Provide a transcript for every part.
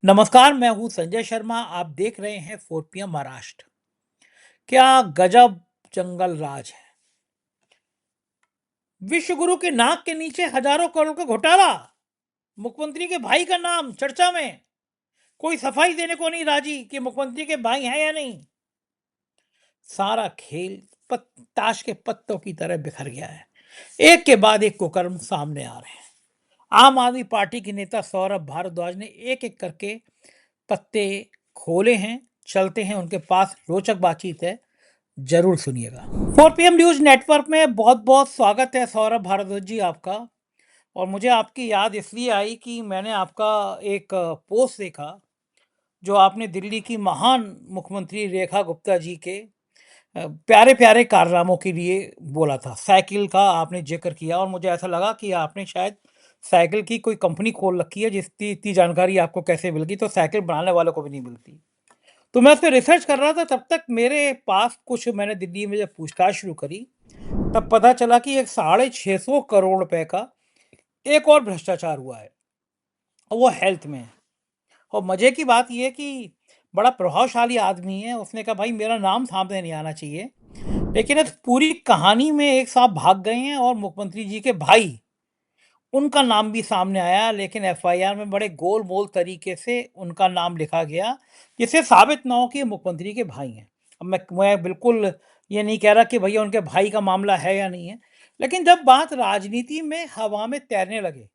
नमस्कार, मैं हूँ संजय शर्मा। आप देख रहे हैं 4 PM महाराष्ट्र। क्या गजब जंगल राज है। विश्व गुरु के नाक के नीचे हजारों करोड़ का घोटाला। मुख्यमंत्री के भाई का नाम चर्चा में। कोई सफाई देने को नहीं राजी कि मुख्यमंत्री के भाई हैं या नहीं। सारा खेल ताश के पत्तों की तरह बिखर गया है। एक के बाद एक कुकर्म सामने आ रहे हैं। आम आदमी पार्टी के नेता सौरभ भारद्वाज ने एक एक करके पत्ते खोले हैं। चलते हैं उनके पास, रोचक बातचीत है, जरूर सुनिएगा। 4 PM न्यूज नेटवर्क में बहुत बहुत स्वागत है सौरभ भारद्वाज जी आपका। और मुझे आपकी याद इसलिए आई कि मैंने आपका एक पोस्ट देखा जो आपने दिल्ली की महान मुख्यमंत्री रेखा गुप्ता जी के प्यारे प्यारे कारनामों के लिए बोला था। साइकिल का आपने जिक्र किया और मुझे ऐसा लगा कि आपने शायद साइकिल की कोई कंपनी खोल रखी है जिसकी इतनी जानकारी आपको कैसे मिल गई, तो साइकिल बनाने वालों को भी नहीं मिलती। तो मैं उस पर रिसर्च कर रहा था, तब तक मेरे पास कुछ मैंने दिल्ली में जब पूछताछ शुरू करी तब पता चला कि एक 650 करोड़ रुपए का एक और भ्रष्टाचार हुआ है और वो हेल्थ में है। और मजे की बात यह है कि बड़ा प्रभावशाली आदमी है, उसने कहा भाई मेरा नाम सामने नहीं आना चाहिए। लेकिन इस पूरी कहानी में एक साहब भाग गए हैं और मुख्यमंत्री जी के भाई, उनका नाम भी सामने आया, लेकिन एफआईआर में बड़े गोल-मोल तरीके से उनका नाम लिखा गया, जिससे साबित ना हो कि ये मुख्यमंत्री के भाई हैं। अब मैं बिल्कुल ये नहीं कह रहा कि भैया उनके भाई का मामला है या नहीं है, लेकिन जब बात राजनीति में हवा में तैरने लगे,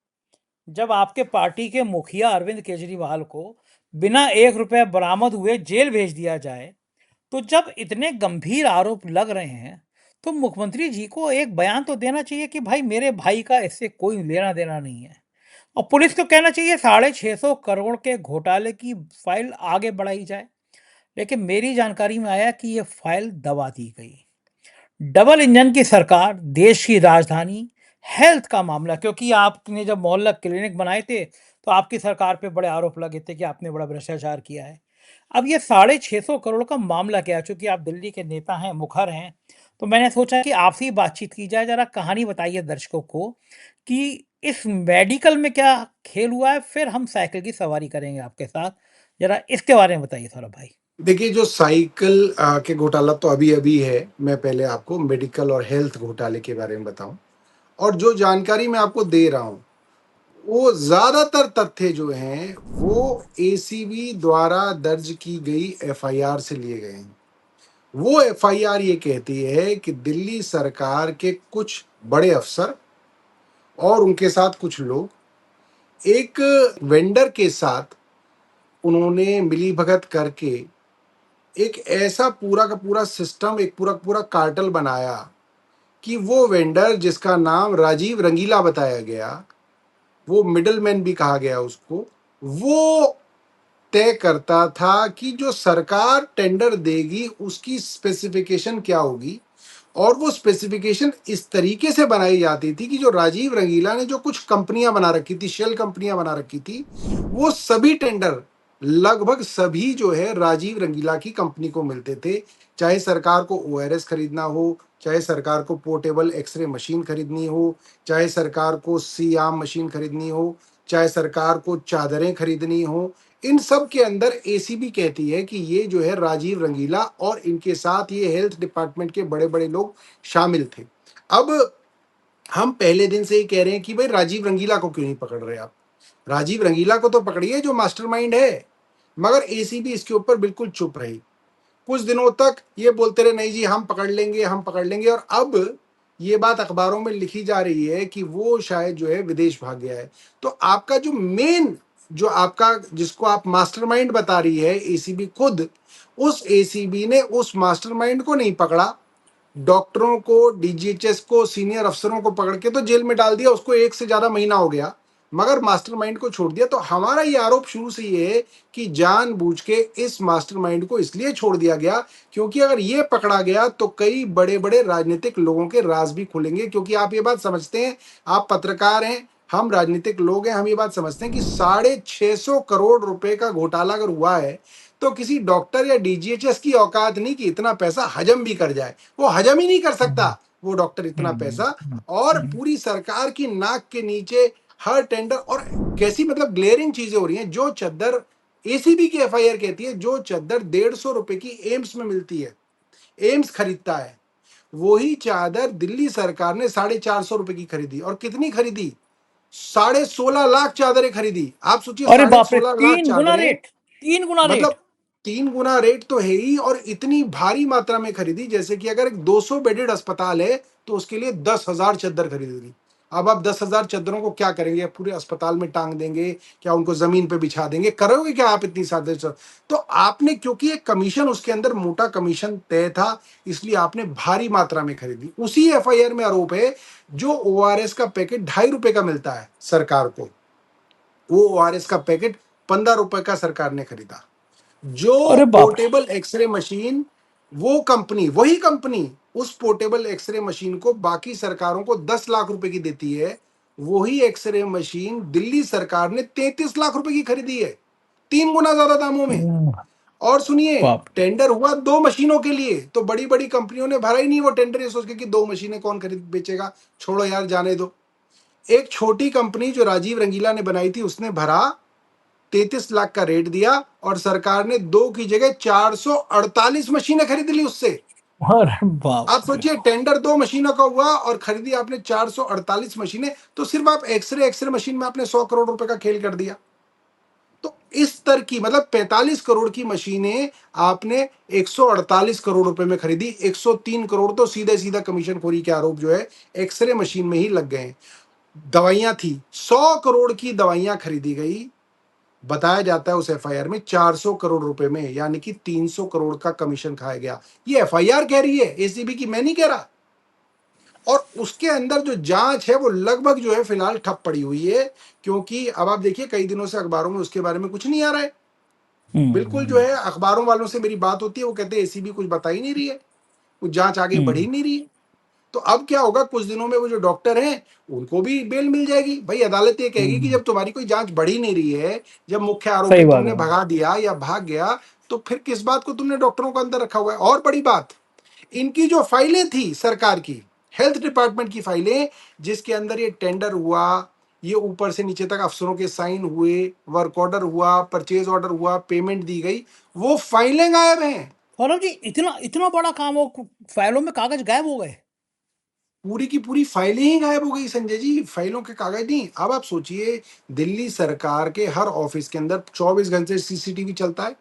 जब आपके पार्टी के मुखिया अरविंद केजरीवाल को बिना 1 रुपए बरामद हुए जेल भेज दिया जाए, तो जब इतने गंभीर आरोप लग रहे हैं, तो मुख्यमंत्री जी को एक बयान तो देना चाहिए कि भाई मेरे भाई का इससे कोई लेना-देना नहीं है। और पुलिस को कहना चाहिए 650 करोड़ के घोटाले की फाइल आगे बढ़ाई जाए। लेकिन मेरी जानकारी में आया कि ये फाइल दबा दी गई। डबल इंजन की सरकार, देश की राजधानी, हेल्थ का मामला, क्योंकि आपने जब मोहल्ला क्लिनिक बनाए थे, तो आपकी सरकार पे बड़े आरोप लगे थे कि आपने बड़ा भ्रष्टाचार किया है। अब ये 650 करोड़ का मामला क्या है? चूँकि आप दिल्ली के नेता हैं, मुखर हैं, तो मैंने सोचा कि आपसे ही बातचीत की जाए। ज़रा कहानी बताइए दर्शकों को कि इस मेडिकल में क्या खेल हुआ है? फिर हम साइकिल की सवारी करेंगे आपके साथ। ज़रा इसके बारे में बताइए थोड़ा भाई। देखिए, जो साइकिल के घोटाला तो अभी-अभी है। मैं पहले आपको मेडिकल और हेल्थ घोटाले के बारे में बताऊँ और जो जानकारी मैं आपको दे रहा हूँ, वो ज़्यादातर तथ्य जो हैं, वो एसीबी द्वारा दर्ज की गई एफआईआर से लिए गए हैं। वो एफआईआर ये कहती है कि दिल्ली सरकार के कुछ बड़े अफ़सर और उनके साथ कुछ लोग एक वेंडर के साथ उन्होंने मिलीभगत करके एक ऐसा पूरा का पूरा सिस्टम, एक पूरा का पूरा कार्टेल बनाया कि वो वेंडर जिसका नाम राजीव रंगीला बताया गया, वो मिडलमैन भी कहा गया उसको, वो तय करता था कि जो सरकार टेंडर देगी उसकी स्पेसिफिकेशन क्या होगी। और वो स्पेसिफिकेशन इस तरीके से बनाई जाती थी कि जो राजीव रंगीला ने जो कुछ कंपनियां बना रखी थी, शेल कंपनियां बना रखी थी, वो सभी टेंडर लगभग सभी जो है राजीव रंगीला की कंपनी को मिलते थे। चाहे सरकार को ओआरएस खरीदना हो, चाहे सरकार को पोर्टेबल एक्सरे मशीन खरीदनी हो, चाहे सरकार को सी आर्म मशीन खरीदनी हो, चाहे सरकार को चादरें खरीदनी हो, इन सब के अंदर एसीबी कहती है कि ये जो है राजीव रंगीला और इनके साथ ये हेल्थ डिपार्टमेंट के बड़े बड़े लोग शामिल थे। अब हम पहले दिन से ही कह रहे हैं कि भाई राजीव रंगीला को क्यों नहीं पकड़ रहे आप? राजीव रंगीला को तो पकड़िए जो मास्टरमाइंड है। मगर एसीबी इसके ऊपर बिल्कुल चुप रही। कुछ दिनों तक ये बोलते रहे नहीं जी हम पकड़ लेंगे, हम पकड़ लेंगे, और अब ये बात अखबारों में लिखी जा रही है कि वो शायद जो है विदेश भाग गया है। तो आपका जो मेन, जो आपका जिसको आप मास्टरमाइंड बता रही है एसीबी खुद, उस एसीबी ने उस मास्टरमाइंड को नहीं पकड़ा। डॉक्टरों को, डीजीएचएस को, सीनियर अफसरों को पकड़ के तो जेल में डाल दिया, उसको 1 से ज्यादा महीना हो गया, मगर मास्टरमाइंड को छोड़ दिया। तो हमारा ये आरोप शुरू से ये है कि जानबूझ के इस मास्टरमाइंड को इसलिए छोड़ दिया गया क्योंकि अगर ये पकड़ा गया तो कई बड़े बड़े राजनीतिक लोगों के राज भी खुलेंगे। क्योंकि आप ये बात समझते हैं, आप पत्रकार हैं, हम राजनीतिक लोग हैं, हम ये बात समझते हैं कि 650 करोड़ रुपए का घोटाला अगर हुआ है तो किसी डॉक्टर या डीजीएचएस की औकात नहीं कि इतना पैसा हजम भी कर जाए। वो हजम ही नहीं कर सकता वो डॉक्टर इतना पैसा। और पूरी सरकार की नाक के नीचे हर टेंडर, और कैसी मतलब ग्लेयरिंग चीजें हो रही हैं। जो चद्दर एसीबी की एफआईआर कहती है जो चादर 150 रुपए की एम्स में मिलती है, एम्स खरीदता है, वही चादर दिल्ली सरकार ने 450 रुपए की खरीदी। और कितनी खरीदी? 16.5 लाख चादरें खरीदी। आप सोचिए, अरे साढ़े बाप रे, सोलह लाख 3 गुना चादरें रेट, 3 गुना रेट। मतलब 3 गुना रेट तो है ही, और इतनी भारी मात्रा में खरीदी जैसे कि अगर एक 200 बेडेड अस्पताल है तो उसके लिए 10,000 चादर खरीदेगी। अब आप 10,000 चादरों को क्या करेंगे? पूरे अस्पताल में टांग देंगे क्या? उनको जमीन पे बिछा देंगे? करोगे क्या आप इतनी सादे? तो आपने, क्योंकि एक कमीशन उसके अंदर मोटा कमीशन तय था, इसलिए आपने भारी मात्रा में खरीदी। उसी एफआईआर में आरोप है जो ओआरएस का पैकेट 2.5 रुपए का मिलता है सरकार को, वो ओआरएस का पैकेट 15 रुपए का सरकार ने खरीदा। जो अरे बाप रे। पोर्टेबल एक्सरे मशीन, वो कंपनी, वही कंपनी उस पोर्टेबल एक्सरे मशीन को बाकी सरकारों को 10 लाख रुपए की देती है, वही एक्सरे मशीन दिल्ली सरकार ने 33 लाख रुपए की खरीदी है, 3 गुना ज्यादा दामों में। और सुनिए, बाप रे। टेंडर हुआ 2 मशीनों के लिए, तो बड़ी बड़ी कंपनियों ने भरा ही नहीं वो टेंडर, ये सोच के कि 2 मशीनें कौन खरीद बेचेगा, छोड़ो यार जाने दो। एक छोटी कंपनी जो राजीव रंगीला ने बनाई थी उसने भरा, 33 लाख का रेट दिया, और सरकार ने 2 की जगह 448 मशीनें खरीद ली उससे। अरे बाप आप रे। सोचिए, टेंडर 2 मशीनों का हुआ और खरीदी आपने 448 मशीनें, तो सिर्फ आप एक्सरे एक्सरे मशीन में आपने 100 करोड़ रुपए का खेल कर दिया। तो इस स्तर की, मतलब 45 करोड़ की मशीनें आपने 148 करोड़ रुपए में खरीदी। 103 करोड़ तो सीधे सीधा कमीशन खोरी के आरोप जो है एक्सरे मशीन में ही लग गए। दवाइयां थी, 100 करोड़ की दवाइयां खरीदी गई। बताया जाता है उस एफआईआर में 400 करोड़ रुपए में, यानी कि 300 करोड़ का कमीशन खाया गया। ये एफआईआर कह रही है, एसीबी की, मैं नहीं कह रहा। और उसके अंदर जो जांच है वो लगभग जो है फिलहाल ठप पड़ी हुई है, क्योंकि अब आप देखिए कई दिनों से अखबारों में उसके बारे में कुछ नहीं आ रहा है। बिल्कुल जो है अखबारों वालों से मेरी बात होती है, वो कहते हैं एसीबी कुछ बता ही नहीं रही है, कुछ जांच आगे बढ़ ही हम्म। नहीं रही है। तो अब क्या होगा, कुछ दिनों में वो जो डॉक्टर हैं उनको भी बेल मिल जाएगी। भाई अदालत ये कहेगी कि हम्म। जब तुम्हारी कोई जांच बढ़ ही नहीं रही है, जब मुख्य आरोपी सही बात तुमने है। भगा दिया या भाग गया, तो फिर किस बात को तुमने डॉक्टरों को अंदर रखा हुआ है? और बड़ी बात, इनकी जो फाइलें थी सरकार की, हेल्थ डिपार्टमेंट की फाइलें, जिसके अंदर ये टेंडर हुआ, ये ऊपर से नीचे तक अफसरों के साइन हुए, वर्क ऑर्डर हुआ, परचेज ऑर्डर हुआ, पेमेंट दी गई, वो फाइलें गायब हैं। सौरभ जी, इतना इतना बड़ा काम हो, फाइलों में कागज गायब हो गए। पूरी की पूरी फाइलें ही गायब हो गई संजय जी, फाइलों के कागज नहीं। अब आप सोचिए, दिल्ली सरकार के हर ऑफिस के अंदर 24 घंटे सीसीटीवी चलता है,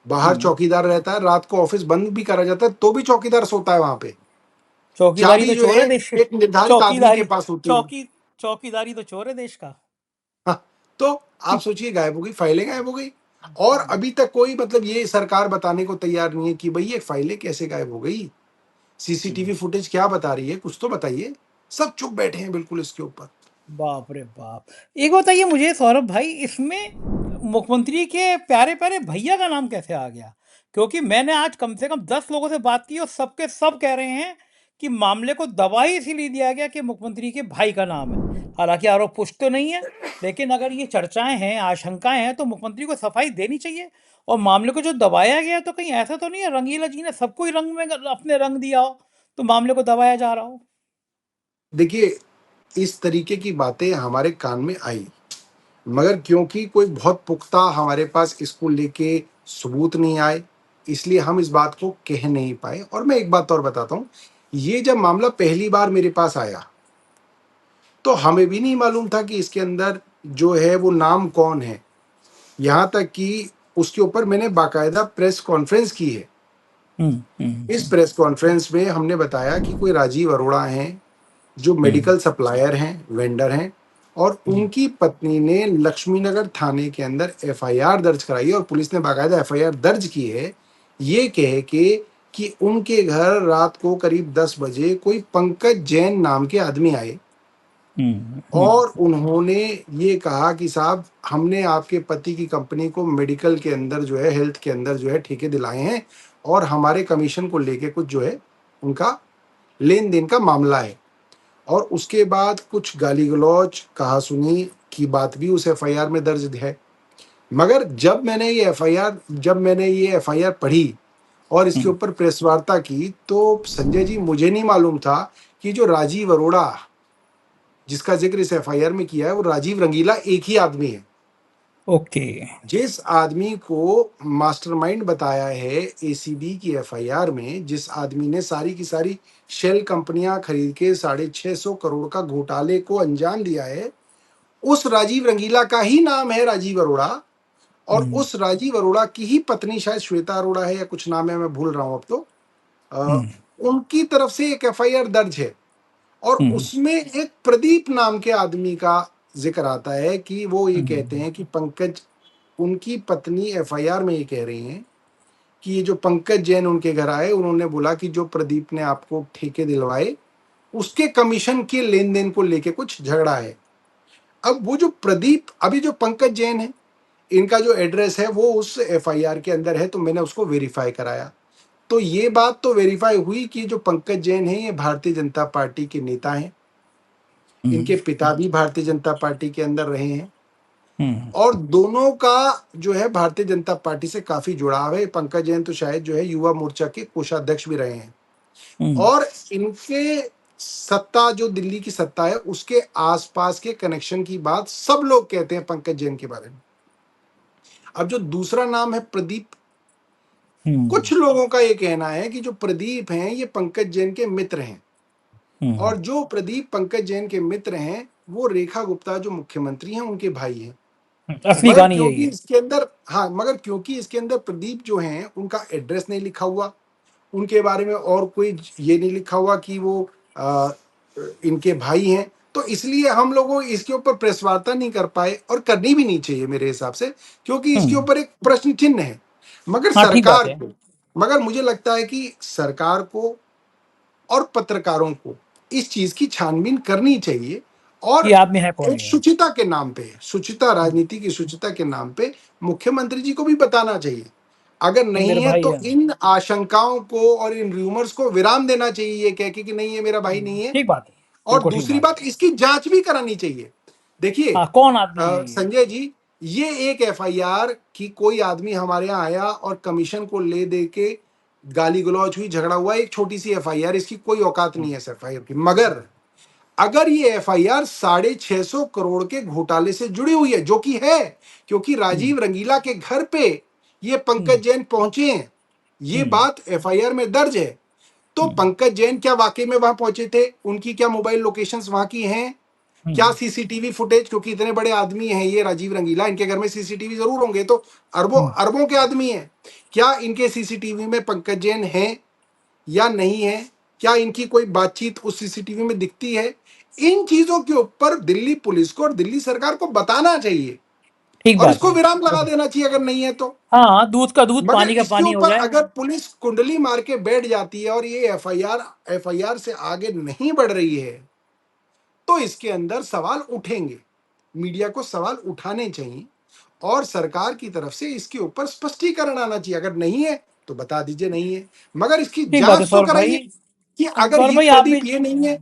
बाहर हम्म। चौकीदार रहता है, रात को ऑफिस बंद भी करा जाता है तो भी चौकीदार सोता है वहां पे। चौकीदारी चाबी तो जो चोर है है देश एक निर्धारित आदमी के चौकीदारी पास होती है। चौकी चौकीदारी तो चोर है देश का। हाँ, तो आप सोचिए, गायब हो गई, फाइलें गायब हो गई। और अभी तक कोई, मतलब ये सरकार बताने को तैयार नहीं है कि भाई ये फाइलें कैसे गायब हो गई, सीसीटीवी फुटेज क्या बता रही है, कुछ तो बताइए। सब चुप बैठे हैं बिल्कुल इसके ऊपर। बाप रे बाप। एक बताइए मुझे सौरभ भाई, इसमें मुख्यमंत्री के प्यारे प्यारे भैया का नाम कैसे आ गया? क्योंकि मैंने आज कम से कम 10 लोगों से बात की और सबके सब कह रहे हैं कि मामले को दबा ही इसीलिए दिया गया कि मुख्यमंत्री के भाई का नाम है। हालांकि आरोप पुष्ट तो नहीं है, लेकिन अगर ये चर्चाएं हैं, आशंकाएं हैं, तो मुख्यमंत्री को सफाई देनी चाहिए। और मामले को जो दबाया गया, तो कहीं ऐसा तो नहीं है रंगीला जी ने सबको ही रंग में अपने रंग दिया हो, तो मामले को दबाया जा रहा हो। देखिए, इस तरीके की बातें हमारे कान में आई, मगर क्योंकि कोई बहुत पुख्ता हमारे पास इसको लेके सबूत नहीं आए, इसलिए हम इस बात को कह नहीं पाए। और मैं एक बात और बताता हूँ, ये जब मामला पहली बार मेरे पास आया तो हमें भी नहीं मालूम था कि इसके अंदर जो है वो नाम कौन है। यहाँ तक कि उसके ऊपर मैंने बाकायदा प्रेस कॉन्फ्रेंस की है। हम्म। हम्म। इस प्रेस कॉन्फ्रेंस में हमने बताया कि कोई राजीव अरोड़ा हैं जो हम्म। मेडिकल सप्लायर हैं, वेंडर हैं, और हम्म। उनकी पत्नी ने लक्ष्मीनगर थाने के अंदर एफआईआर दर्ज कराई, और पुलिस ने बाकायदा एफआईआर दर्ज की है, ये कह के कि उनके घर रात को करीब 10 बजे कोई पंकज जैन नाम के आदमी आए, हम्म। और उन्होंने ये कहा कि साहब, हमने आपके पति की कंपनी को मेडिकल के अंदर जो है, हेल्थ के अंदर जो है ठेके दिलाए हैं, और हमारे कमीशन को लेके कुछ जो है उनका लेन देन का मामला है। और उसके बाद कुछ गाली गलौज, कहासुनी की बात भी उस एफआईआर में दर्ज है। मगर जब मैंने ये एफआईआर पढ़ी और इसके हम्म। ऊपर प्रेस वार्ता की, तो संजय जी मुझे नहीं मालूम था कि जो राजीव अरोड़ा जिसका जिक्र इस एफआईआर में किया है, वो राजीव रंगीला एक ही आदमी है। ओके। जिस आदमी को मास्टरमाइंड बताया है एसीबी की एफआईआर में, जिस आदमी ने सारी की सारी शेल कंपनियां खरीद के 650 करोड़ का घोटाले को अंजाम दिया है, उस राजीव रंगीला का ही नाम है राजीव अरोड़ा। और हम्म। उस राजीव अरोड़ा की ही पत्नी शायद श्वेता अरोड़ा है या कुछ नाम है, मैं भूल रहा हूं अब तो। अ, हम्म। उनकी तरफ से एक एफआईआर दर्ज है और हम्म। उसमें एक प्रदीप नाम के आदमी का जिक्र आता है कि वो ये कहते हम्म। हैं कि पंकज, उनकी पत्नी एफआईआर में ये कह रही हैं कि ये जो पंकज जैन उनके घर आए, उन्होंने बोला कि जो प्रदीप ने आपको ठेके दिलवाए उसके कमीशन के लेन देन को लेके कुछ झगड़ा है। अब वो जो प्रदीप, अभी जो पंकज जैन है, इनका जो एड्रेस है वो उस एफआईआर के अंदर है, तो मैंने उसको वेरीफाई कराया। तो ये बात तो वेरीफाई हुई कि जो पंकज जैन है ये भारतीय जनता पार्टी के नेता हैं। हम्म। इनके पिता भी भारतीय जनता पार्टी के अंदर रहे हैं हम्म। और दोनों का जो है भारतीय जनता पार्टी से काफी जुड़ाव है। पंकज जैन तो शायद जो है युवा मोर्चा के कोषाध्यक्ष भी रहे हैं। हम्म। और इनके सत्ता, जो दिल्ली की सत्ता है, उसके आसपास के कनेक्शन की बात सब लोग कहते हैं पंकज जैन के बारे में। अब जो दूसरा नाम है प्रदीप, हम्म। कुछ लोगों का ये कहना है कि जो प्रदीप हैं ये पंकज जैन के मित्र हैं। हम्म। और जो प्रदीप पंकज जैन के मित्र हैं वो रेखा गुप्ता जो मुख्यमंत्री हैं उनके भाई हैं। असली मगर कहानी यही क्योंकि है। इसके अंदर, हाँ, मगर क्योंकि इसके अंदर प्रदीप जो हैं उनका एड्रेस नहीं लिखा हुआ, उनके बारे में और कोई ये नहीं लिखा हुआ कि वो आ, इनके भाई हैं, तो इसलिए हम लोगों इसके ऊपर प्रेस वार्ता नहीं कर पाए और करनी भी नहीं चाहिए मेरे हिसाब से, क्योंकि इसके हम्म। ऊपर एक प्रश्न चिन्ह है। मगर हाँ, ठीक बात सरकार है। को, मगर मुझे लगता है कि सरकार को और पत्रकारों को इस चीज की छानबीन करनी चाहिए। कि और आप में है कौन एक ये। शुचिता के नाम पे, शुचिता, राजनीति की शुचिता के नाम पे मुख्यमंत्री जी को भी बताना चाहिए। अगर ये मेरे नहीं है भाई तो है। इन आशंकाओं को और इन र्यूमर्स को विराम देना चाहिए, ये कह के कि नहीं ये मेरा भाई नहीं है। ठीक बात है। और बिल्कुल ठीक दूसरी बात बात, है। इसकी जांच भी करानी चाहिए। देखिए हाँ, कौन आदमी है ये। संजय जी, ये एक एफआईआर कि कोई आदमी हमारे यहाँ आया और कमीशन को ले दे के गाली गलौज हुई, झगड़ा हुआ, एक छोटी सी एफआईआर, इसकी कोई औकात नहीं है इस एफआईआर की। मगर अगर ये एफआईआर 650 करोड़ के घोटाले से जुड़ी हुई है, जो कि है, क्योंकि हम्म। राजीव रंगीला के घर पे ये पंकज हम्म। जैन पहुंचे हैं, ये हम्म। बात एफआईआर में दर्ज है। तो हम्म। पंकज जैन क्या वाकई में वहां पहुंचे थे? उनकी क्या मोबाइल लोकेशंस वहां की हैं? क्या हम्म। सीसीटीवी फुटेज, क्योंकि इतने बड़े आदमी हैं ये राजीव रंगीला, इनके घर में सीसीटीवी जरूर होंगे, तो अरबों हम्म। अरबों के आदमी हैं, क्या इनके सीसीटीवी में पंकज जैन है या नहीं है? क्या इनकी कोई बातचीत उस सीसीटीवी में दिखती है? इन चीजों के ऊपर दिल्ली पुलिस को और दिल्ली सरकार को बताना चाहिए ठीक और बात इसको है। विराम लगा देना चाहिए अगर नहीं है तो। हाँ, दूध का दूध मगर पानी का इसके पानी हो ऊपर जाए। अगर पुलिस कुंडली मार के बैठ जाती है और ये एफआईआर से आगे नहीं बढ़ रही है, तो इसके अंदर सवाल उठेंगे। मीडिया को सवाल उठाने चाहिए और सरकार की तरफ से इसके ऊपर स्पष्टीकरण आना चाहिए। अगर नहीं है तो बता दीजिए नहीं है, मगर इसकी ठीक बात है जांच तो सौरभ भाई। कराइए कि अगर सौरभ ये भाई आप भी। प्रदीप ये नहीं है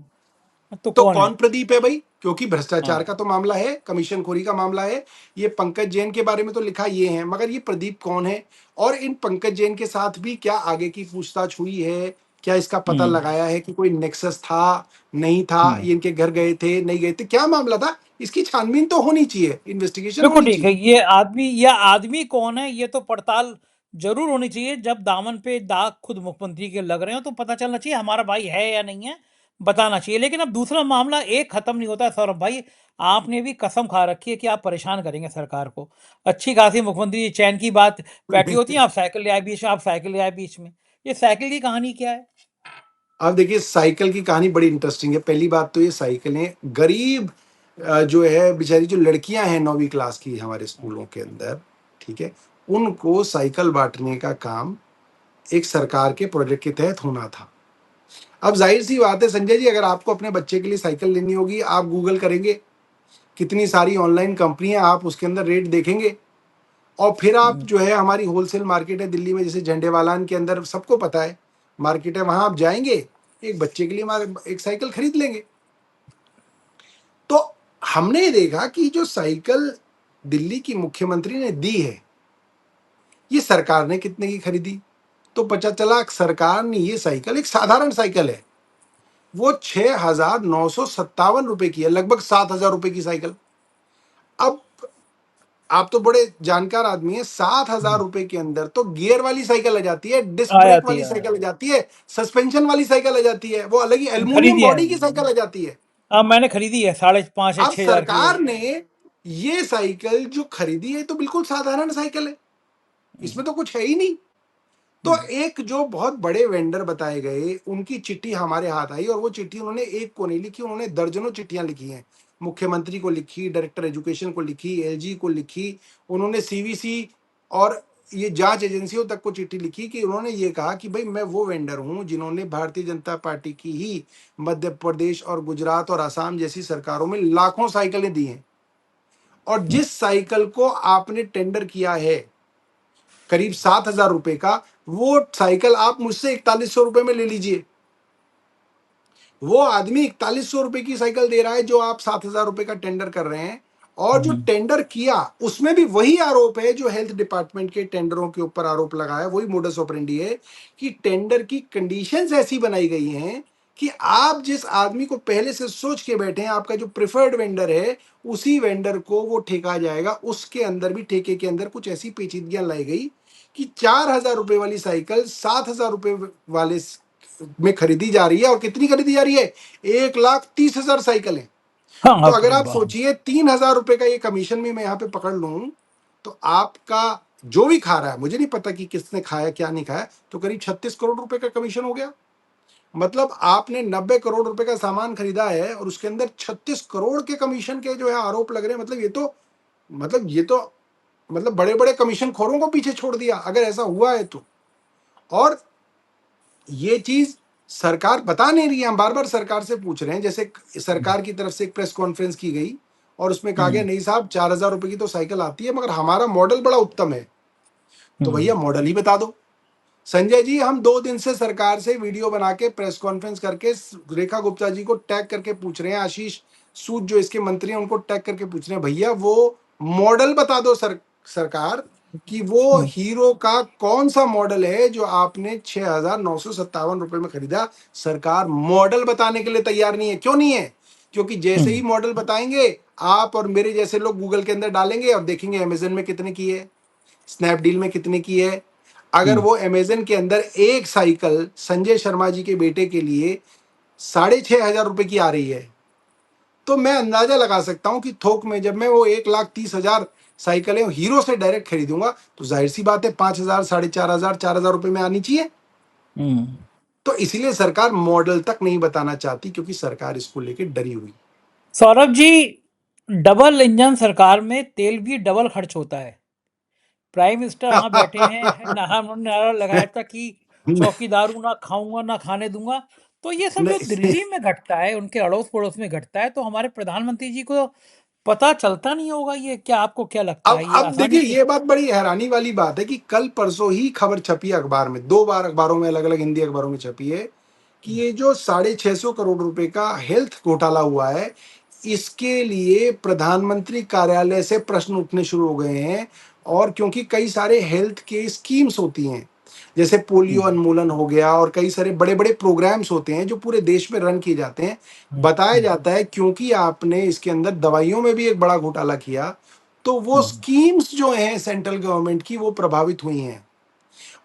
तो तो कौन है। कौन प्रदीप है भाई? क्योंकि भ्रष्टाचार हाँ। का तो मामला है, कमीशन खोरी का मामला है। ये पंकज जैन के बारे में तो लिखा ये है, मगर ये प्रदीप कौन है? और इन पंकज जैन के साथ भी क्या आगे की पूछताछ हुई है? क्या इसका पता हम्म। लगाया है कि कोई नेक्सस था, नहीं था, हम्म। ये इनके घर गए थे, नहीं गए थे, क्या मामला था? इसकी छानबीन तो होनी चाहिए, इन्वेस्टिगेशन बिल्कुल होनी ठीक है। चाहिए। ये आदमी कौन है, ये तो पड़ताल जरूर होनी चाहिए। जब दामन पे दाग खुद मुख्यमंत्री के लग रहे हो तो पता चलना चाहिए हमारा भाई है या नहीं है, बताना चाहिए। लेकिन अब दूसरा मामला एक खत्म नहीं होता है सौरभ भाई। आपने भी कसम खा रखी है कि आप परेशान करेंगे सरकार को। अच्छी खासी मुख्यमंत्री चैन की बात बैठी होती है, आप साइकिल ले आए बीच में, आप साइकिल ले आए बीच में। ये साइकिल की कहानी क्या है। अब देखिए साइकिल की कहानी बड़ी इंटरेस्टिंग है। पहली बात तो ये साइकिलें गरीब जो है बेचारी, जो लड़कियां हैं 9वीं क्लास की हमारे स्कूलों के अंदर, ठीक है, उनको साइकिल बांटने का काम एक सरकार के प्रोजेक्ट के तहत होना था। अब जाहिर सी बात है संजय जी, अगर आपको अपने बच्चे के लिए साइकिल लेनी होगी, आप गूगल करेंगे, कितनी सारी ऑनलाइन कंपनियां, आप उसके अंदर रेट देखेंगे और फिर आप हम्म। जो है, हमारी होलसेल मार्केट है दिल्ली में, जैसे झंडेवालान के अंदर सबको पता है मार्केट है, वहां आप जाएंगे, एक बच्चे के लिए एक साइकिल खरीद लेंगे। तो हमने देखा कि जो साइकिल दिल्ली की मुख्यमंत्री ने दी है, ये सरकार ने कितने की खरीदी? तो पता चला सरकार ने ये साइकिल, एक साधारण साइकिल है, वो 6,957 रुपए की है, लगभग 7,000 रुपए की साइकिल। अब आप तो बड़े जानकार आदमी हैं, 7,000 रुपए के अंदर तो गियर वाली साइकिल आ जाती है, डिस्क आ ब्रेक जाती वाली है। साइकिल आ जाती है, सस्पेंशन वाली साइकिल आ जाती है, वो अलग ही एल्युमिनियम खरीदी है, बॉडी की साइकिल आ जाती है। अब मैंने खरीदी है 5.5 या अब 6 हजार की वो। सरकार ने ये साइकिल जो खरीदी है तो बिल्कुल साधारण साइकिल है, इसमें तो कुछ है ही नहीं। तो एक जो बहुत बड़े वेंडर बताए गए उनकी चिट्ठी हमारे हाथ आई, और वो चिट्ठी उन्होंने एक को नहीं लिखी, उन्होंने दर्जनों चिट्ठियां लिखी हैं। मुख्यमंत्री को लिखी, डायरेक्टर एजुकेशन को लिखी, एलजी को लिखी, उन्होंने सीवीसी और ये जांच एजेंसियों तक को चिट्ठी लिखी कि उन्होंने ये कहा कि भाई मैं वो वेंडर हूं जिन्होंने भारतीय जनता पार्टी की ही मध्य प्रदेश और गुजरात और असम जैसी सरकारों में लाखों साइकिलें दी हैं, और जिस साइकिल को आपने टेंडर किया है करीब 7,000 रुपए का, वो साइकिल आप मुझसे 4100 रुपए में ले लीजिए। वो आदमी 4100 रुपए की साइकिल दे रहा है जो आप 7,000 रुपए का टेंडर कर रहे हैं, और जो टेंडर किया उसमें भी वही आरोप है जो हेल्थ डिपार्टमेंट के टेंडरों के ऊपर आरोप लगाया, वही मोडस ऑपरेंडी है कि टेंडर की कंडीशंस ऐसी बनाई गई हैं कि आप जिस आदमी को पहले से सोच के बैठे हैं, आपका जो प्रिफर्ड वेंडर है, उसी वेंडर को वो ठेका जाएगा। उसके अंदर भी ठेके के अंदर कुछ ऐसी पेचीदगियां लाई गई कि 4,000 रुपए वाली साइकिल 7,000 रुपए वाले में खरीदी जा रही है। और कितनी खरीदी जा रही है? 1,30,000 साइकिलें। हाँ, तो बाप अगर रे आप बाप। सोचिए 3,000 रुपए का ये कमीशन भी मैं यहाँ पे पकड़ लूं, तो आपका जो भी खा रहा है, मुझे नहीं पता कि किसने खाया क्या नहीं खाया, तो करीब 36 करोड़ रुपए का कमीशन हो गया। मतलब आपने 90 करोड़ रुपए का सामान खरीदा है और उसके अंदर 36 करोड़ के कमीशन के जो है आरोप लग रहे हैं। मतलब ये तो मतलब बड़े बड़े कमीशन खोरों को पीछे छोड़ दिया अगर ऐसा हुआ है तो। और ये चीज सरकार बता नहीं रही है, हम बार बार सरकार से पूछ रहे हैं। जैसे सरकार की तरफ से एक प्रेस कॉन्फ्रेंस की गई और उसमें कहा गया नहीं साहब 4,000 रुपए की तो साइकिल आती है, मगर हमारा मॉडल बड़ा उत्तम है। तो भैया मॉडल ही बता दो। संजय जी, हम 2 दिन से सरकार से वीडियो बना के प्रेस कॉन्फ्रेंस करके रेखा गुप्ता जी को टैग करके पूछ रहे हैं, आशीष सूद जो इसके मंत्री हैं उनको टैग करके पूछ रहे हैं, भैया वो मॉडल बता दो सरकार कि वो हीरो का कौन सा मॉडल है जो आपने 6,957 रुपए में खरीदा। सरकार मॉडल बताने के लिए तैयार नहीं है। क्यों नहीं है? क्योंकि जैसे ही मॉडल बताएंगे, आप और मेरे जैसे लोग गूगल के अंदर डालेंगे और देखेंगे अमेजन में कितने की है, स्नैपडील में कितने की है। अगर वो अमेजन के अंदर एक साइकिल संजय शर्मा जी के बेटे के लिए 6,500 रुपए की आ रही है, तो मैं अंदाजा लगा सकता हूं कि थोक में जब मैं वो 1,30,000 साइकिलें हीरो से डायरेक्ट खरीदूंगा, तो जाहिर सी बात है 5,000, 4,500, 4,000 रुपए में आनी चाहिए। तो इसीलिए सरकार मॉडल तक नहीं बताना चाहती, क्योंकि सरकार इसको लेके डरी हुई। सौरभ जी, डबल इंजन सरकार में तेल भी डबल खर्च होता है। प्राइम मिनिस्टर वहां बैठे हैं, उन्होंने नारा लगाया था कि चौकीदार हूं, ना खाऊंगा ना खाने दूंगा। तो ये सब जो नहीं, दिल्ली में घटता है, उनके अड़ोस पड़ोस में घटता है, तो हमारे प्रधानमंत्री जी को पता चलता नहीं होगा ये? क्या आपको क्या लगता अब है ये अब आसानी देखिए, से? ये बात बड़ी हैरानी वाली बात है कि कल परसों ही खबर छपी अखबार में, 2 बार अखबारों में, अलग अलग हिंदी अखबारों में छपी है कि ये जो 650 करोड़ रुपए का हेल्थ घोटाला हुआ है, इसके लिए प्रधानमंत्री कार्यालय से प्रश्न उठने शुरू हो गए हैं। और क्योंकि कई सारे हेल्थ के स्कीम्स होती हैं, जैसे पोलियो उन्मूलन हो गया, और कई सारे बड़े बड़े प्रोग्राम्स होते हैं जो पूरे देश में रन किए जाते हैं। बताया जाता है क्योंकि आपने इसके अंदर दवाइयों में भी एक बड़ा घोटाला किया, तो वो स्कीम्स जो हैं सेंट्रल गवर्नमेंट की, वो प्रभावित हुई हैं।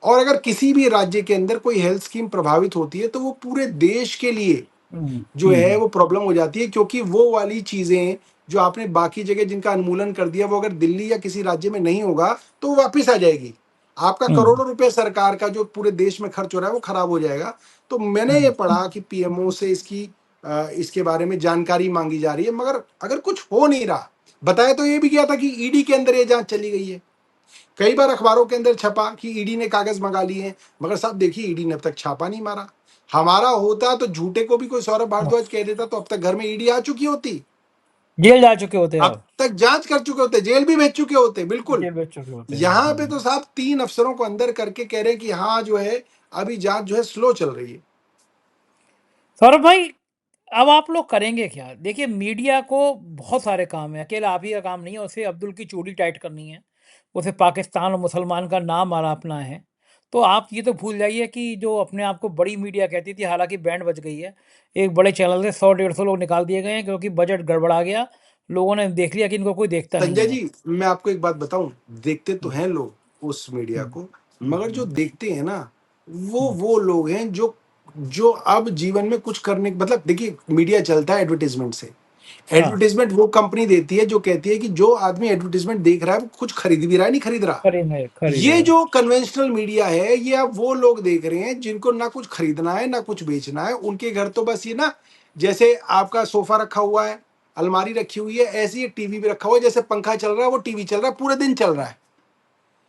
और अगर किसी भी राज्य के अंदर कोई हेल्थ स्कीम प्रभावित होती है, तो वो पूरे देश के लिए जो है वो प्रॉब्लम हो जाती है, क्योंकि वो वाली चीजें जो आपने बाकी जगह जिनका उन्मूलन कर दिया, वो अगर दिल्ली या किसी राज्य में नहीं होगा तो वो वापिस आ जाएगी। आपका करोड़ों रुपए सरकार का जो पूरे देश में खर्च हो रहा है वो खराब हो जाएगा। तो मैंने ये पढ़ा कि पीएमओ से इसके बारे में जानकारी मांगी जा रही है, मगर अगर कुछ हो नहीं रहा। बताया तो ये भी गया था कि ईडी के अंदर ये जांच चली गई है। कई बार अखबारों के अंदर छपा कि ईडी ने कागज मंगा लिए हैं, मगर साहब देखिए, ईडी ने अब तक छापा नहीं मारा। हमारा होता तो झूठे को भी कोई सौरभ भारद्वाज कह देता, तो अब तक घर में ईडी आ चुकी होती, जेल जा चुके होते अब आप। तक जांच कर चुके होते, जेल भी भेज चुके होते। बिल्कुल। जेल भेज चुके होते हैं। यहां पे तो साहब 3 अफसरों को अंदर करके कह रहे हैं कि हाँ जो है अभी जांच जो है स्लो चल रही है। सौरभ भाई, अब आप लोग करेंगे क्या? देखिए, मीडिया को बहुत सारे काम है, अकेला आप ही का काम नहीं है। उसे अब्दुल की चूड़ी टाइट करनी है, उसे पाकिस्तान और मुसलमान का नाम आरापना है। तो आप ये तो भूल जाइए कि जो अपने आप को बड़ी मीडिया कहती थी, हालांकि बैंड बज गई है। एक बड़े चैनल से 100 150 लोग निकाल दिए गए हैं क्योंकि बजट गड़बड़ा गया। लोगों ने देख लिया कि इनको कोई देखता नहीं संजय है। जी, मैं आपको एक बात बताऊं, देखते तो हैं लोग उस मीडिया हम्म, को, हम्म, मगर जो हम्म, देखते हैं ना, हम्म, वो लोग हैं जो जो अब जीवन में कुछ करने, मतलब देखिए, मीडिया चलता है एडवर्टीजमेंट से। हाँ, एडवर्टीजमेंट वो कंपनी देती है जो कहती है कि जो आदमी एडवर्टीजमेंट देख रहा है वो कुछ खरीद भी रहा है, नहीं खरीद रहा। खरीद ये रहा है। जो कन्वेंशनल मीडिया है, ये अब वो लोग देख रहे हैं जिनको ना कुछ खरीदना है ना कुछ बेचना है। उनके घर तो बस ये ना, जैसे आपका सोफा रखा हुआ है, अलमारी रखी हुई है, ऐसे ही एक टीवी भी रखा हुआ है। जैसे पंखा चल रहा है वो टीवी चल रहा है, पूरे दिन चल रहा है।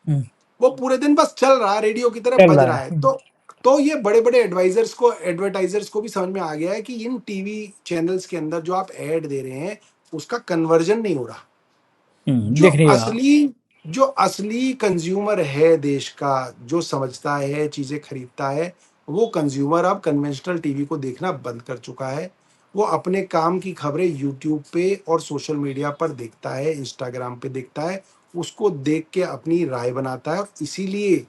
हम्म, वो पूरे दिन बस चल रहा है, रेडियो की तरह चल बज रहा रहा है। है। तो ये बड़े बड़े एडवर्टाइजर्स को भी समझ में आ गया है कि इन टीवी चैनल्स के अंदर जो आप ऐड दे रहे हैं, उसका कन्वर्जन नहीं हो रहा। जो दिख नहीं रहा। असली जो असली कंज्यूमर है देश का, जो समझता है, चीजें खरीदता है, वो कंज्यूमर अब कन्वेंशनल टीवी को देखना बंद कर चुका है। वो अपने काम की खबरें यूट्यूब पे और सोशल मीडिया पर देखता है, इंस्टाग्राम पे देखता है, उसको देख के अपनी राय बनाता है। और इसीलिए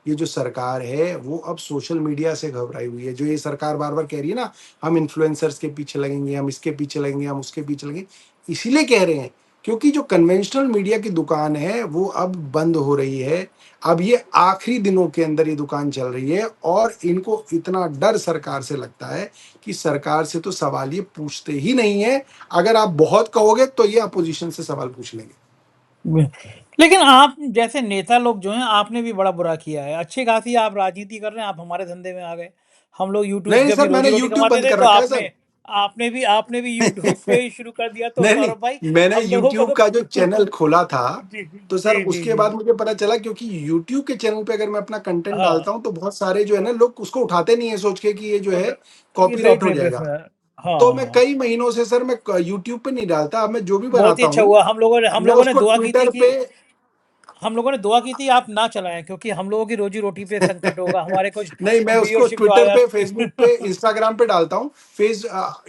ये जो सरकार है वो अब सोशल मीडिया से घबराई हुई है। जो ये सरकार बार बार कह रही है ना, हम इन्फ्लुएंसर्स के पीछे लगेंगे, हम इसके पीछे लगेंगे, हम उसके पीछे लगेंगे, इसीलिए कह रहे हैं क्योंकि जो कन्वेंशनल मीडिया की दुकान है वो अब बंद हो रही है। अब ये आखिरी दिनों के अंदर ये दुकान चल रही है, और इनको इतना डर सरकार से लगता है कि सरकार से तो सवाल ये पूछते ही नहीं है। अगर आप बहुत कहोगे तो ये अपोजिशन से सवाल पूछ लेंगे। लेकिन आप जैसे नेता लोग जो हैं, आपने भी बड़ा बुरा किया है। अच्छी खासी आप राजनीति कर रहे हैं, आप हमारे धंधे में आ गए। हम लोग यूट्यूब नहीं से अपनी सर, मैंने रोजी रोटी यूट्यूब कमाते बंद थे, कर तो रखा है सर। आपने भी यूट्यूब पे ही शुरू कर दिया, तो नहीं नहीं, सौरभ भाई मैंने हम दोनों को यूट्यूब तो का जो चैनल खोला था, जी जी तो सर जी जी उसके जी। बाद मुझे पता चला, क्योंकि यूट्यूब के चैनल पे अगर मैं अपना कंटेंट हाँ, डालता हूं तो बहुत सारे जो है ना लोग उसको उठाते नहीं है, सोच के कि ये जो है उठ ये तो कॉपीराइट हो अपने देश जाएगा। में है। हाँ तो मैं हाँ। कई महीनों से सर मैं यूट्यूब पे नहीं डालता। अब मैं जो भी बहुत ही बनाता अच्छा हूँ, हुआ, हम मैं लोगों ने उसको दुआ की थी ट्विटर कि पे आप ना चलाएं, क्योंकि हम लोगों की रोजी रोटी पे संकट होगा, हमारे कुछ नहीं, मैं उसको व्यूअरशिप जो ट्विटर आया। पे, फेसबुक पे, इंस्टाग्राम पे डालता हूँ।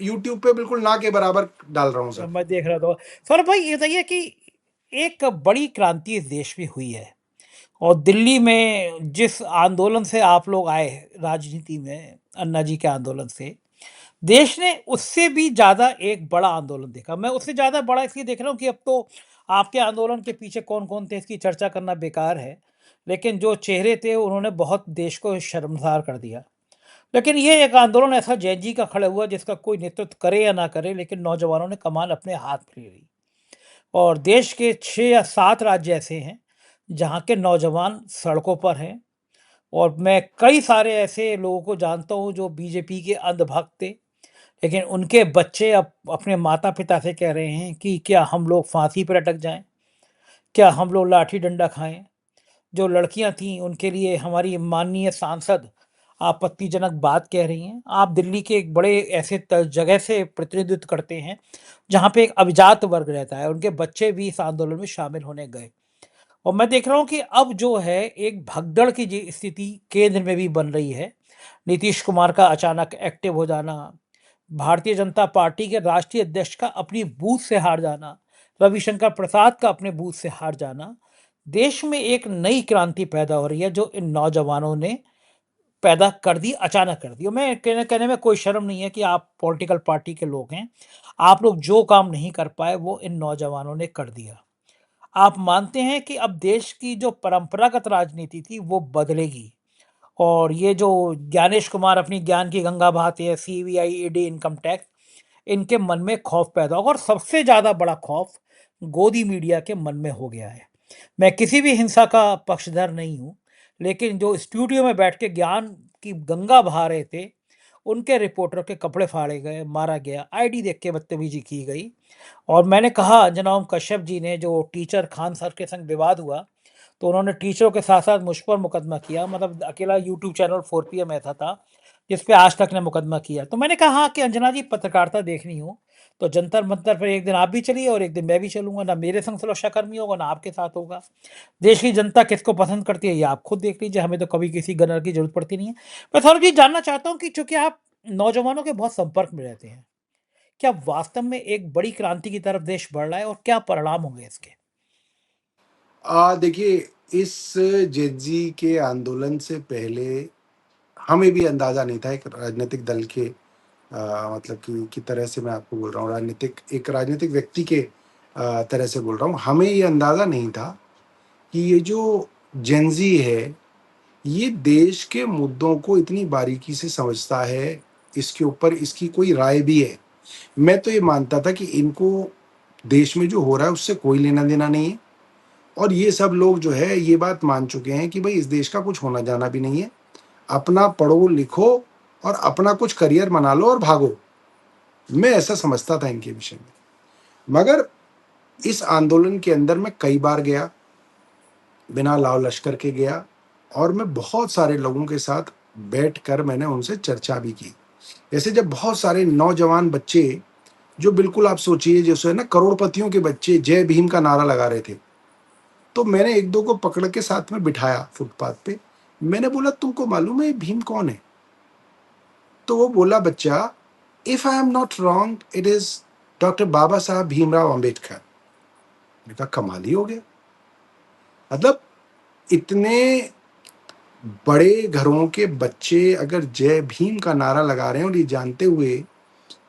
यूट्यूब पे बिल्कुल ना के बराबर डाल रहा हूँ सर। मैं देख रहा था। सौरभ भाई, ये बताइए कि एक बड़ी क्रांति इस देश में हुई है, और दिल्ली में जिस आंदोलन से आप लोग आए राजनीति में, अन्ना जी के आंदोलन से, देश ने उससे भी ज़्यादा एक बड़ा आंदोलन देखा। मैं उससे ज़्यादा बड़ा इसलिए देख रहा हूँ कि अब तो आपके आंदोलन के पीछे कौन कौन थे इसकी चर्चा करना बेकार है, लेकिन जो चेहरे थे उन्होंने बहुत देश को शर्मसार कर दिया। लेकिन ये एक आंदोलन ऐसा जैन जी का खड़ा हुआ जिसका कोई नेतृत्व करे या ना करे, लेकिन नौजवानों ने कमान अपने हाथ में ले ली। और देश के 6 या 7 राज्य ऐसे हैं जहाँ के नौजवान सड़कों पर हैं। और मैं कई सारे ऐसे लोगों को जानता हूँ जो बीजेपी के अंधभक्त थे, लेकिन उनके बच्चे अब अपने माता पिता से कह रहे हैं कि क्या हम लोग फांसी पर अटक जाएं, क्या हम लोग लाठी डंडा खाएं। जो लड़कियां थीं उनके लिए हमारी माननीय सांसद आपत्तिजनक बात कह रही हैं। आप दिल्ली के एक बड़े ऐसे जगह से प्रतिनिधित्व करते हैं जहाँ पे एक अभिजात वर्ग रहता है, उनके बच्चे भी इस आंदोलन में शामिल होने गए। और मैं देख रहा हूँ कि अब जो है एक भगदड़ की स्थिति केंद्र में भी बन रही है। नीतीश कुमार का अचानक एक्टिव हो जाना, भारतीय जनता पार्टी के राष्ट्रीय अध्यक्ष का अपनी बूथ से हार जाना, रविशंकर प्रसाद का अपने बूथ से हार जाना, देश में एक नई क्रांति पैदा हो रही है जो इन नौजवानों ने पैदा कर दी, अचानक कर दी। और मैं कहने में कोई शर्म नहीं है कि आप पॉलिटिकल पार्टी के लोग हैं, आप लोग जो काम नहीं कर पाए वो इन नौजवानों ने कर दिया। आप मानते हैं कि अब देश की जो परंपरागत राजनीति थी वो बदलेगी, और ये जो ज्ञानेश कुमार अपनी ज्ञान की गंगा बहाते हैं, सीबीआई, ईडी, इनकम टैक्स, इनके मन में खौफ पैदा होगा। और सबसे ज़्यादा बड़ा खौफ गोदी मीडिया के मन में हो गया है। मैं किसी भी हिंसा का पक्षधर नहीं हूँ, लेकिन जो स्टूडियो में बैठ के ज्ञान की गंगा बहा रहे थे, उनके रिपोर्टर के कपड़े फाड़े गए, मारा गया, आईडी देख के बदतमीजी की गई। और मैंने कहा, जनाब कश्यप जी ने, जो टीचर खान सर के संग विवाद हुआ, तो उन्होंने टीचरों के साथ साथ मुझ पर मुकदमा किया। मतलब अकेला यूट्यूब चैनल 4PM ऐसा था जिस पे आज तक ने मुकदमा किया। तो मैंने कहा हाँ कि अंजना जी, पत्रकारिता देखनी हो तो जंतर मंतर पर एक दिन आप भी चलिए और एक दिन मैं भी चलूंगा। ना मेरे संग सुरक्षाकर्मी होगा ना आपके साथ होगा। देश की जनता किसको पसंद करती है ये आप खुद देख लीजिए, हमें तो कभी किसी गनर की जरूरत पड़ती नहीं है। मैं थोड़ा जी जानना चाहता हूँ कि चूंकि आप नौजवानों के बहुत संपर्क में रहते हैं, क्या वास्तव में एक बड़ी क्रांति की तरफ देश बढ़ रहा है, और क्या परिणाम होंगे इसके? देखिए, इस जेनजी के आंदोलन से पहले हमें भी अंदाजा नहीं था एक राजनीतिक दल के, मतलब कि तरह से मैं आपको बोल रहा हूँ, राजनीतिक व्यक्ति के तरह से बोल रहा हूँ, हमें ये अंदाजा नहीं था कि ये जो जेनजी है, ये देश के मुद्दों को इतनी बारीकी से समझता है, इसके ऊपर इसकी कोई राय भी है। मैं तो ये मानता था कि इनको देश में जो हो रहा है उससे कोई लेना देना नहीं है, और ये सब लोग जो है ये बात मान चुके हैं कि भाई इस देश का कुछ होना जाना भी नहीं है, अपना पढ़ो लिखो और अपना कुछ करियर बना लो और भागो। मैं ऐसा समझता था इनके विषय में। मगर इस आंदोलन के अंदर मैं कई बार गया, बिना लाव लश्कर के गया, और मैं बहुत सारे लोगों के साथ बैठकर मैंने उनसे चर्चा भी की। जैसे जब बहुत सारे नौजवान बच्चे, जो बिल्कुल आप सोचिए जैसे है ना करोड़पतियों के बच्चे जय भीम का नारा लगा रहे थे, तो मैंने एक दो को पकड़ के साथ में बिठाया फुटपाथ पे। मैंने बोला तुमको मालूम है ये भीम कौन है? तो वो बोला बच्चा, if I am not wrong it is doctor Baba Saheb Bhimrao Ambedkar. मैंने कहा कमाल ही हो गया। मतलब इतने बड़े घरों के बच्चे अगर जय भीम का नारा लगा रहे हैं और ये जानते हुए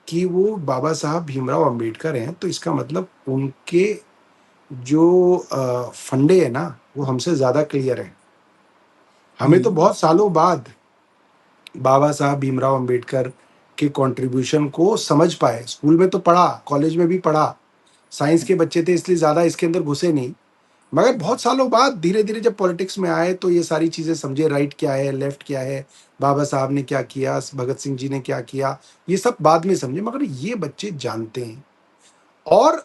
कि वो बाबा साहब भीमराव अंबेडकर हैं, तो इसका मतलब उनके जो फंडे है ना वो हमसे ज्यादा क्लियर है। हमें तो बहुत सालों बाद बाबा साहब भीमराव अंबेडकर के कंट्रीब्यूशन को समझ पाए। स्कूल में तो पढ़ा, कॉलेज में भी पढ़ा, साइंस के बच्चे थे इसलिए ज्यादा इसके अंदर घुसे नहीं। मगर बहुत सालों बाद धीरे धीरे जब पॉलिटिक्स में आए तो ये सारी चीजें समझे, राइट क्या है, लेफ्ट क्या है, बाबा साहब ने क्या किया, भगत सिंह जी ने क्या किया, ये सब बाद में समझे। मगर ये बच्चे जानते हैं, और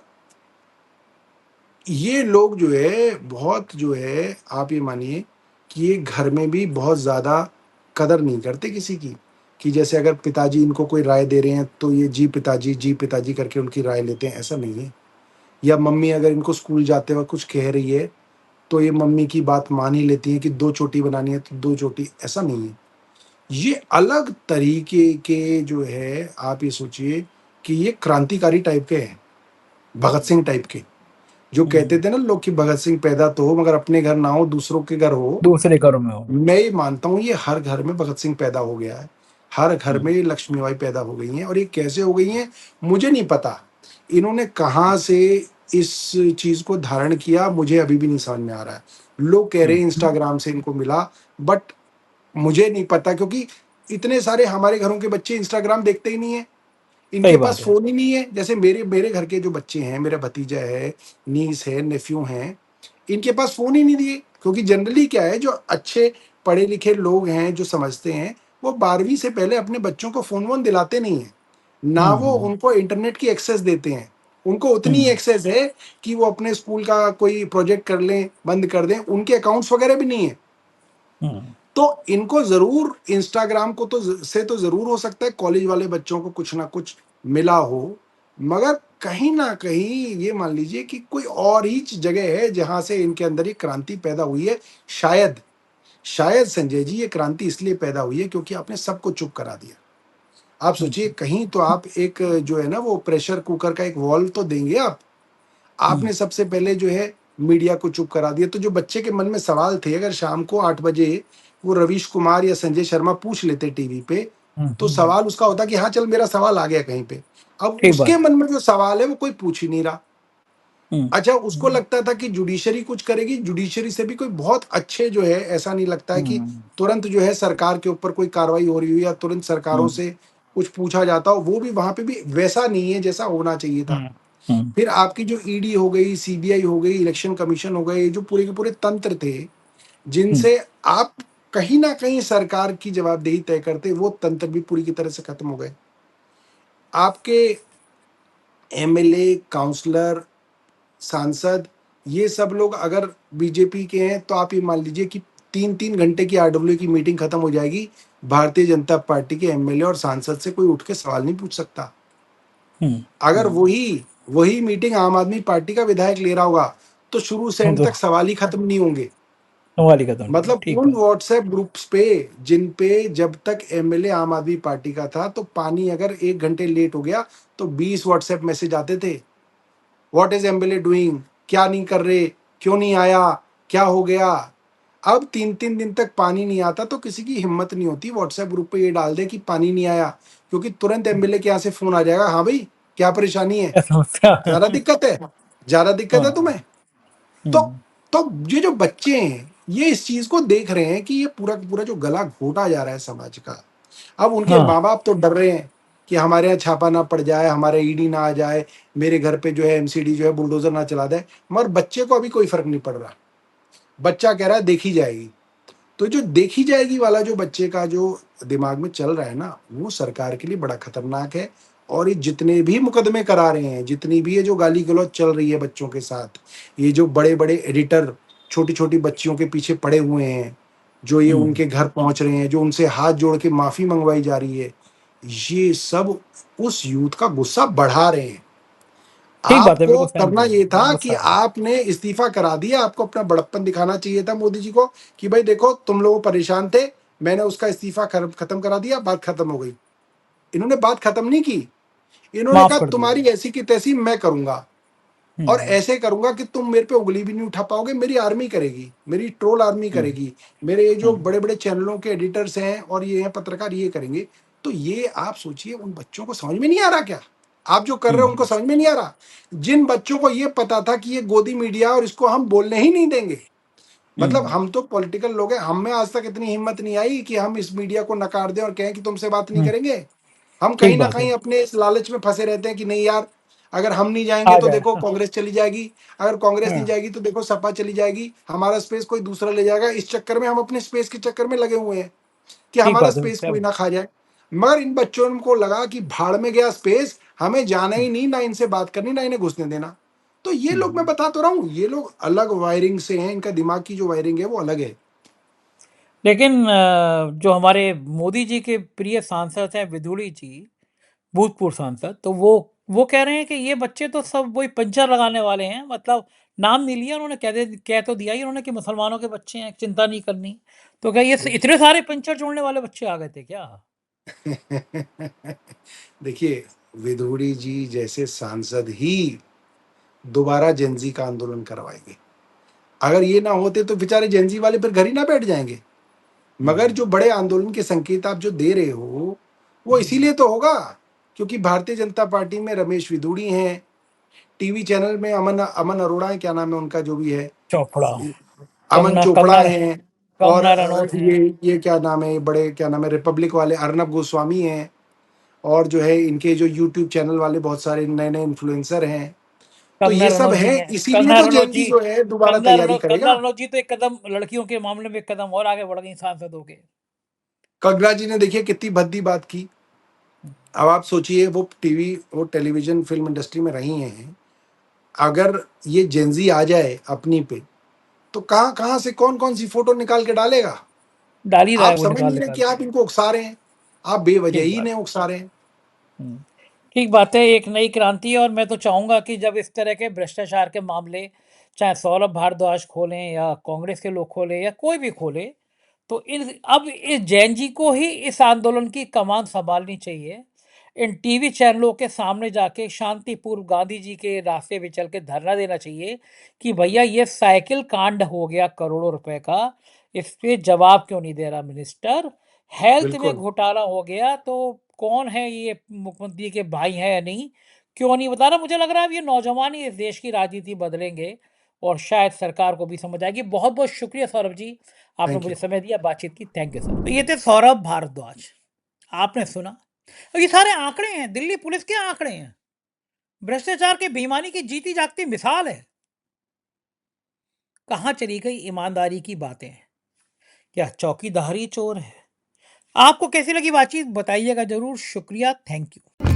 ये लोग जो है बहुत जो है, आप ये मानिए कि ये घर में भी बहुत ज्यादा कदर नहीं करते किसी की, कि जैसे अगर पिताजी इनको कोई राय दे रहे हैं तो ये जी पिताजी करके उनकी राय लेते हैं, ऐसा नहीं है। या मम्मी अगर इनको स्कूल जाते वक्त कुछ कह रही है तो ये मम्मी की बात मान ही लेती है कि 2 चोटी बनानी है तो 2 चोटी, ऐसा नहीं है। ये अलग तरीके के जो है, आप ये सोचिए कि ये क्रांतिकारी टाइप के हैं, भगत सिंह टाइप के। जो कहते थे ना लोग कि भगत सिंह पैदा तो हो मगर अपने घर ना हो, दूसरों के घर हो। दूसरे घरों में हो। मैं ये मानता हूं ये हर घर में भगत सिंह पैदा हो गया है, हर घर में हम्म, ये लक्ष्मीबाई पैदा हो गई हैं। और ये कैसे हो गई हैं मुझे नहीं पता, इन्होंने कहाँ से इस चीज को धारण किया मुझे अभी भी नहीं समझ में आ रहा है। लोग कह रहे हैं इंस्टाग्राम से इनको मिला, बट मुझे नहीं पता, क्योंकि इतने सारे हमारे घरों के बच्चे इंस्टाग्राम देखते ही नहीं है, सही इनके पास बात है। फोन ही नहीं है। जैसे मेरे मेरे घर के जो बच्चे हैं, मेरा भतीजा है, नीस है, नेफ्यू हैं, इनके पास फोन ही नहीं दिए। क्योंकि जनरली क्या है, जो अच्छे पढ़े लिखे लोग हैं जो समझते हैं, वो 12वीं से पहले अपने बच्चों को फोन वोन दिलाते नहीं है, ना वो हम्म। उनको इंटरनेट की एक्सेस देते हैं। उनको उतनी हम्म। एक्सेस है कि वो अपने स्कूल का कोई प्रोजेक्ट कर लें, बंद कर दें, उनके अकाउंट्स वगैरह भी नहीं है। हम्म। तो इनको जरूर इंस्टाग्राम को से तो जरूर हो सकता है कॉलेज वाले बच्चों को कुछ ना कुछ मिला हो, मगर कहीं ना कहीं ये मान लीजिए कि कोई और ही जगह है जहां से इनके अंदर ये क्रांति पैदा हुई है। शायद शायद संजय जी ये क्रांति इसलिए पैदा हुई है क्योंकि आपने सबको चुप करा दिया। आप सोचिए हम्म। कहीं तो आप एक जो है ना वो प्रेशर कुकर का एक वॉल्व तो देंगे आप। आपने हम्म। सबसे पहले जो है मीडिया को चुप करा दिया। तो जो बच्चे के मन में सवाल थे, अगर शाम को 8 बजे वो रवीश कुमार या संजय शर्मा पूछ लेते टीवी पे, तो हम्म। सवाल उसका होता कि हाँ चल मेरा सवाल आ गया कहीं पे। अब ठीक उसके बात है। मन में जो सवाल है वो कोई पूछ ही नहीं रहा। हम्म। अच्छा, उसको लगता था कि जुडिशरी कुछ करेगी, जुडिशरी से भी कोई बहुत अच्छे जो है, ऐसा नहीं लगता है कि हम्म। तुरंत जो है सरकार के ऊपर कोई कार्रवाई हो रही हो या तुरंत सरकारों हम्म। से कुछ पूछा जाता हो। वो भी वहां पे भी वैसा नहीं है जैसा होना चाहिए था। हम्म। हम्म। फिर आपकी जो ईडी हो गई, सीबीआई हो गई, इलेक्शन कमीशन हो गए, जो पूरे के पूरे तंत्र थे हम्म। जिनसे आप कहीं ना कहीं सरकार की जवाबदेही तय करते, वो तंत्र भी पूरी की तरह से खत्म हो गए। आपके एमएलए, काउंसलर, सांसद, ये सब लोग अगर बीजेपी के हैं तो आप ये मान लीजिए कि 3-3 घंटे की आरडब्ल्यू की मीटिंग खत्म हो जाएगी, भारतीय जनता पार्टी के एमएलए और सांसद से कोई उठ के सवाल नहीं पूछ सकता। हम्म। अगर वही वही मीटिंग आम आदमी पार्टी का विधायक ले रहा होगा तो शुरू से एंड तो तक सवाल ही खत्म नहीं होंगे। सवाल ही खत्म नहीं होगा। मतलब ठीक उन बात। व्हाट्सएप ग्रुप्स पे जिन पे जब तक एमएलए आम आदमी पार्टी का था तो पानी अगर 1 घंटे लेट हो गया तो 20 व्हाट्सएप मैसेज आते थे, व्हाट इज एमएलए डूइंग, क्या नहीं कर रहे, क्यों नहीं आया, क्या हो गया। अब 3-3 दिन तक पानी नहीं आता तो किसी की हिम्मत नहीं होती व्हाट्सएप ग्रुप पे ये डाल दे कि पानी नहीं आया, क्योंकि तुरंत एमएलए के यहाँ से फोन आ जाएगा, हाँ भाई क्या परेशानी है, क्या समस्या है? ज्यादा दिक्कत है। ज्यादा दिक्कत है हाँ। तुम्हें? तो हम्म। तो ये जो बच्चे हैं ये इस चीज को देख रहे हैं कि ये पूरा का पूरा जो गला घोटा जा रहा है समाज का। अब उनके हाँ। माँ बाप तो डर रहे हैं कि हमारे यहाँ छापा ना पड़ जाए, हमारे ईडी ना आ जाए, मेरे घर पे जो है एमसीडी जो है बुलडोजर ना चला दे। मगर बच्चे को अभी कोई फर्क नहीं पड़ रहा, बच्चा कह रहा है देखी जाएगी। तो जो देखी जाएगी वाला जो बच्चे का जो दिमाग में चल रहा है ना, वो सरकार के लिए बड़ा खतरनाक है। और ये जितने भी मुकदमे करा रहे हैं, जितनी भी ये जो गाली गलौज चल रही है बच्चों के साथ, ये जो बड़े बड़े एडिटर छोटी छोटी बच्चियों के पीछे पड़े हुए हैं, जो ये हम्म। उनके घर पहुंच रहे हैं, जो उनसे हाथ जोड़ के माफी मंगवाई जा रही है, ये सब उस यूथ का गुस्सा बढ़ा रहे हैं। ठीक बात है, आपको बिल्कुल सहमत करना हूँ, ये था कि गुस्सा है। आपने इस्तीफा करा दिया, आपको अपना बड़प्पन दिखाना चाहिए था मोदी जी को कि भाई देखो तुम लोग परेशान थे, मैंने उसका इस्तीफा खत्म करा दिया, बात खत्म हो गई। इन्होंने बात खत्म नहीं की, इन्होंने माफ कहा कर दिया। तुम्हारी ऐसी की तैसी मैं करूंगा, और हम्म। ऐसे करूंगा कि तुम मेरे पे उंगली भी नहीं उठा पाओगे, मेरी आर्मी करेगी, मेरी ट्रोल आर्मी हम्म। करेगी, मेरे ये जो हम्म। बड़े बड़े चैनलों के एडिटर्स हैं और ये हैं पत्रकार ये करेंगे। तो ये आप सोचिए उन बच्चों को समझ में नहीं आ रहा क्या? आप जो कर रहे हो उनको हम्म। समझ में नहीं आ रहा? जिन बच्चों को ये पता था कि ये गोदी मीडिया और इसको हम बोलने ही नहीं देंगे, मतलब हम्म। हम तो पॉलिटिकल लोग हैं, हम में आज तक इतनी हिम्मत नहीं आई कि हम इस मीडिया को नकार दें और कहें कि तुमसे बात नहीं हम्म। करेंगे। हम कहीं ठीक ना बात है। कहीं अपने इस लालच में फंसे रहते हैं कि नहीं यार, अगर हम नहीं जाएंगे आ तो जाए। देखो हाँ। कांग्रेस चली जाएगी, अगर कांग्रेस नहीं हाँ। जाएगी तो देखो सपा चली जाएगी, हमारा स्पेस कोई दूसरा ले जाएगा। इस चक्कर में हम अपने स्पेस के चक्कर में लगे हुए हैं कि ठीक हमारा बात है, स्पेस कोई सहमत। ना खा जाए। मगर इन बच्चों को लगा कि भाड़ में गया स्पेस, हमें जाना ही नहीं, ना इनसे बात करनी, ना इन्हें घुसने देना। तो ये लोग, मैं हम्म। बता तो रहा हूँ, ये लोग अलग वायरिंग से हैं, इनका दिमाग की जो वायरिंग है वो अलग है। लेकिन जो हमारे मोदी जी के प्रिय सांसद हैं विदुड़ी जी, भूतपूर्व सांसद, तो वो कह रहे हैं कि ये बच्चे तो सब वही पंचर लगाने वाले हैं। मतलब नाम नहीं लिया उन्होंने, कह तो दिया ही उन्होंने कि मुसलमानों के बच्चे हैं, चिंता नहीं करनी। तो क्या ये इतने सारे पंचर जोड़ने वाले बच्चे आ गए थे क्या? देखिए, विधुड़ी जी जैसे सांसद ही दोबारा जेंजी का आंदोलन करवाएंगे। अगर ये ना होते तो बेचारे जेंजी वाले फिर घर ही ना बैठ जाएंगे। मगर जो बड़े आंदोलन के संकेत आप जो दे रहे हो वो इसीलिए तो होगा क्योंकि भारतीय जनता पार्टी में रमेश विधुड़ी हैं, टीवी चैनल में अमन अमन अरोड़ा है, क्या नाम है उनका जो भी है, चोपड़ा, अमन कंगना चोपड़ा कंगना हैं। और कंगना रनौत हैं। ये क्या नाम है, बड़े क्या नाम है रिपब्लिक वाले अर्नब गोस्वामी हैं। और जो है इनके जो यूट्यूब चैनल वाले बहुत सारे नए नए इन्फ्लुएंसर हैं। तो कंगना ये सब रनौत जी है, हैं। इसीलिए तो जेएनजी जो है दोबारा तैयारी कंगना करेगा। रनौत जी तो एक कदम लड़कियों के मामले में एक कदम और आगे बढ़ गई सांसद हो के। कगरा जी ने देखिए कितनी भद्दी बात की। अब आप सोचिए वो टीवी वो टेलीविजन फिल्म इंडस्ट्री में रही हैं, अगर ये जेंजी आ जाए अपनी पे तो कहाँ कहाँ से कौन कौन सी फोटो निकाल के डालेगा। डाल ही रहा है आप वो, समझ निकाल नहीं रहे निकाल कि के। आप इनको उकसा रहे हैं, आप बेवजह ठीक ही बात। इन्हें उकसा रहे हैं। हुँ। ठीक बात है, एक नई क्रांति है। और मैं तो चाहूँगा कि जब इस तरह के भ्रष्टाचार के मामले, चाहे सौरभ भारद्वाज खोलें या कांग्रेस के लोग खोलें या कोई भी खोले, तो इन अब इस जैन जी को ही इस आंदोलन की कमान सँभालनी चाहिए। इन टीवी चैनलों के सामने जाके शांतिपूर्व गांधी जी के रास्ते पे चल के धरना देना चाहिए कि भैया ये साइकिल कांड हो गया करोड़ों रुपए का, इस पे जवाब क्यों नहीं दे रहा मिनिस्टर? हेल्थ में बिल्कुल। घोटाला हो गया तो कौन है ये, मुख्यमंत्री के भाई हैं या नहीं, क्यों नहीं बता रहा? मुझे लग रहा है अब ये नौजवान ही इस देश की राजनीति बदलेंगे और शायद सरकार को भी समझ आएगी। बहुत बहुत शुक्रिया सौरभ जी, आपने थैंक मुझे यू। समय दिया, बातचीत की। Thank you sir. तो ये थे सौरभ भारद्वाज, आपने सुना। और ये सारे आंकड़े हैं, दिल्ली पुलिस के आंकड़े हैं, भ्रष्टाचार के बेईमानी की जीती जागती मिसाल है। कहाँ चली गई ईमानदारी की बातें? क्या चौकीदारी चोर है? आपको कैसी लगी बातचीत बताइएगा जरूर। शुक्रिया, थैंक यू।